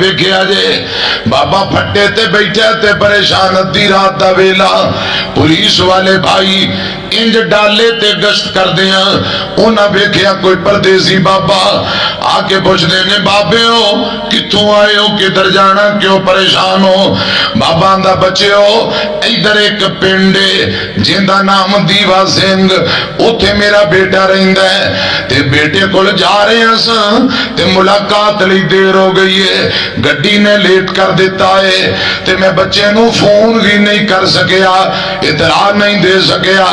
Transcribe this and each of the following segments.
ویکھیا جے بابا پھٹے تے بیٹھا تے پریشان ادھی رات دا ویلا پولیس والے بھائی انج ڈالے تے گشت کر دیاں انہاں ویکھیا کوئی پردیسی بابا آ کے پوچھدے نے بابے ہو کتھوں آئے ہو کدھر جانا کیوں پریشان ہو بابا آندا بچے ہو ادھر ایک پنڈ جیندا نام دیوا سنگھ اوتھے میرا بیٹا رہندا ہے تے بیٹے کول جا رہے ہیں تے ملاقات لئی دیر ہو گئی ہے گڈی نے لیٹ کر دیتا ہے تے میں بچے نو فون بھی نہیں کر سکیا اطلاع نہیں دے سکیا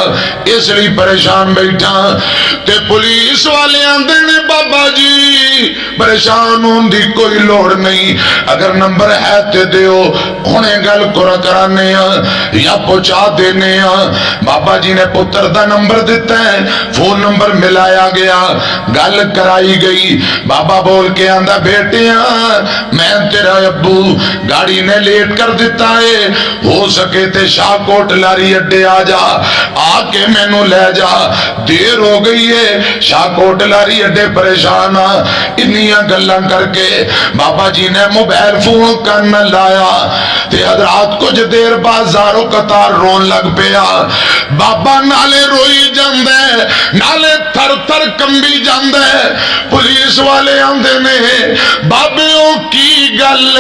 اس لیے پریشان بیٹھا تے پولیس والے آندے نے بابا جی پریشان ہون دی کوئی لوڑ نہیں اگر نمبر ہے تے دیو انہیں گل کرانے یا پہنچا دینے بابا جی نے پتر دا نمبر دیتا ہے فون نمبر ملایا گیا گل کرائی گئی بابا بول کے آندہ بیٹیاں میں تیرا ابو گاڑی نے لیٹ کر دیتا ہے ہو سکے تے شاہ کوٹ لاری اڈے آ جا آ کے میں نو لے جا دیر ہو گئی ہے شاہ کوٹ لاری اڈے پریشان انہیاں گلاں کر کے بابا جی نے موبائل فون کرنا لایا تے حضرات کچھ دیر بعد زارو قطار رون لگ پیا بابا نالے روئی جاندے نالے تھر تھر کمبی جاندے پولیس والے آندے نے بابے او کی گل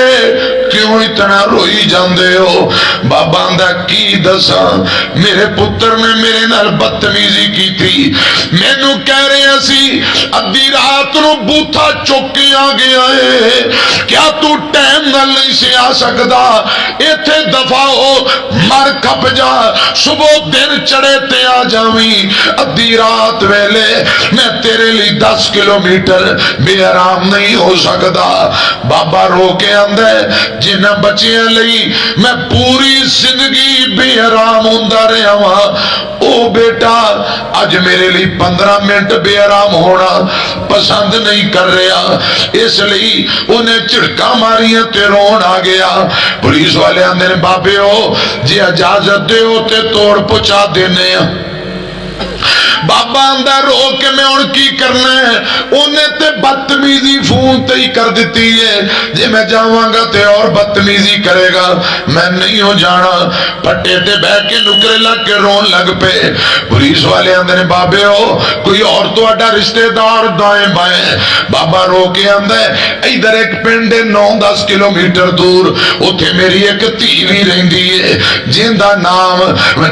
کیوں اتنا روئی جاندے ہو بابا آندا کی دساں میرے پتر نے میرے نال بدتمیزی کی تھی میں نو کہہ رہے سی ادھی رات نو بوتھا چوکی آ گیا ہے کیا تو ٹائم نال نہیں سے آ سکدا ایتھے دفع ہو مر کھپ جا صبح دن چڑھے تے آ جاویں ادھی رات ویلے میں تیرے لی 10 کلومیٹر بے آرام نہیں ہو سکدا بابا رو کے آندے جنہ بچیاں لئی میں پوری زندگی بے آرام ہوندہ رہا ہوں او بیٹا آج میرے لی 15 منٹ بے آرام ہونا پسند نہیں کر رہا اس لئی انہیں چڑکا ماریاں تے رون آ گیا پولیس والے آندے نے بابے ہو جی اجازت دے ہوتے توڑ پچا دینے بابا اندر رو کے میں ان کی کرنا ہے انہیں تے بدتمیزی فون تے ہی کر دیتی ہے جی میں جاؤں گا تے اور بدتمیزی کرے گا میں نہیں ہو جانا پھٹے تے بہ کے نکرے لگ کے رون لگ پہ پولیس والے اندر بابے ہو کوئی اور تو اڈا رشتہ دار دائیں بائیں بابا رو کے اندر ادھر ایک پنڈ 9-10 کلومیٹر دور اتھے میری ایک تیوی رہندی ہے جن دا نام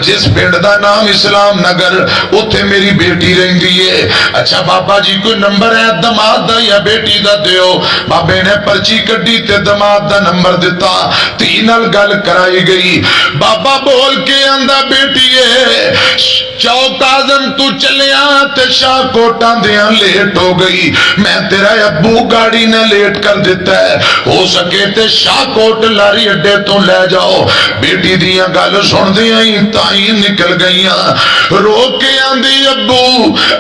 جس پنڈ دا نام اسلام نگر اتھے میری بیٹی رہندی ہے اچھا بابا جی کوئی نمبر ہے دماد دا یا بیٹی دا دیو بابے نے پرچی کڈی تے دماد دا نمبر دیتا تینال گل کرائی گئی بابا بول کے اندہ بیٹی ہے چوک آزم تو چلیا تے شاہ کوٹاں دیاں لیٹ ہو گئی میں تیرا ابو گاڑی نے لیٹ کر دیتا ہے ہو سکے تے شاہ کوٹ لاری اڈے تو لے جاؤ بیٹی دیاں گل سن دیاں ہی تائیں نکل گئیاں رو کے آندھی ابو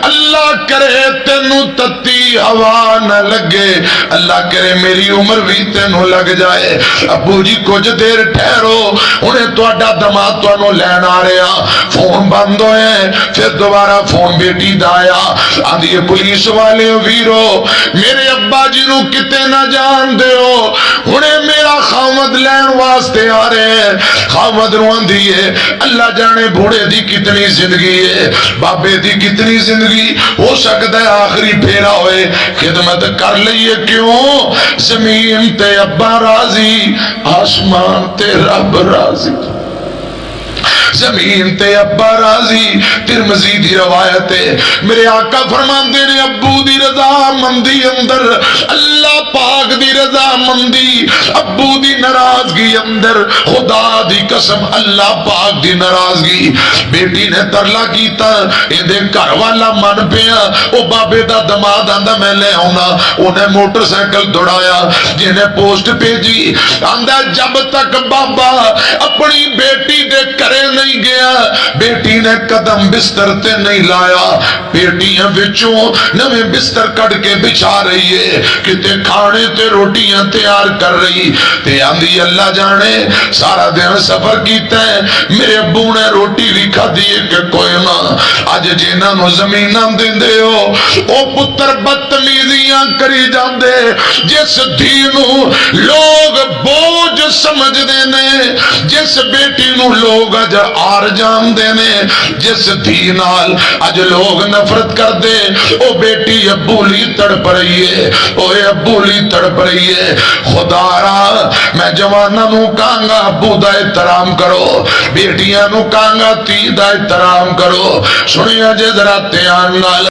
اللہ کرے تینو تتی ہوا نہ لگے اللہ کرے میری عمر بھی تینو لگ جائے ابو جی کچھ دیر ٹھہرو انہیں تو اڈا دماغ تو انہوں لین آ رہا فون بند ہوئے پھر دوبارہ فون بیٹی دایا آندھی پولیس والے ویرو میرے ابا جی نو کتے نہ جان دے ہو انہیں میرا خامد لین واسطے آ رہے ہیں خامد نو آندھی ہے اللہ جانے بھوڑے دی کتنی زندگی ہے بابے دی کتنی زندگی ہو سکتا ہے آخری پھیرا ہوئے خدمت کر لئیے کیوں زمین تے ابا راضی آسمان تے رب راضی زمین تے ابا راضی ترمذی دی روایت ہے میرے آقا فرماندے نے ابو دی رضا مندی اندر اللہ پاک دی رضا مندی ابو دی ناراضگی اندر خدا دی قسم اللہ پاک دی ناراضگی بیٹی نے ترلا کیتا اندے گھر والا من پیا او بابے دا دماد آندا میں لے آنا انہیں موٹر سائیکل دوڑایا جنہیں پوسٹ بھیجی آندا جب تک بابا اپنی بیٹی دے کرے نہیں گیا، بیٹی نے قدم بستر تے نہیں لایا، بیٹیاں وچوں نویں بستر کٹ کے بچھا رہی ہے، کتے کھانے تے روٹیاں تیار کر رہی تے آندھی اللہ جانے سارا دن سفر کیتا ہے، میرے ابو نے روٹی بھی کھادی ہے کہ کوئی نہ، اج جنہاں نو زمیناں دیندے ہو او پتر بدتمیزیاں کری جاندے، جس دھی نو لوگ بوجھ سمجھ دے نے، جس بیٹی نو لوگ اج آر جان دے نے، جس دھی نال اج لوگ نفرت کر دے، او بیٹی ابو لی تڑپ رہی ہے، او ابو لی تڑپ رہی ہے۔ خدا را میں جواناں نو کہاں گا ابو دا احترام کرو، بیٹیاں نو کہاں گا تی دا احترام کرو، سنیا جے ذرا دھیان نال۔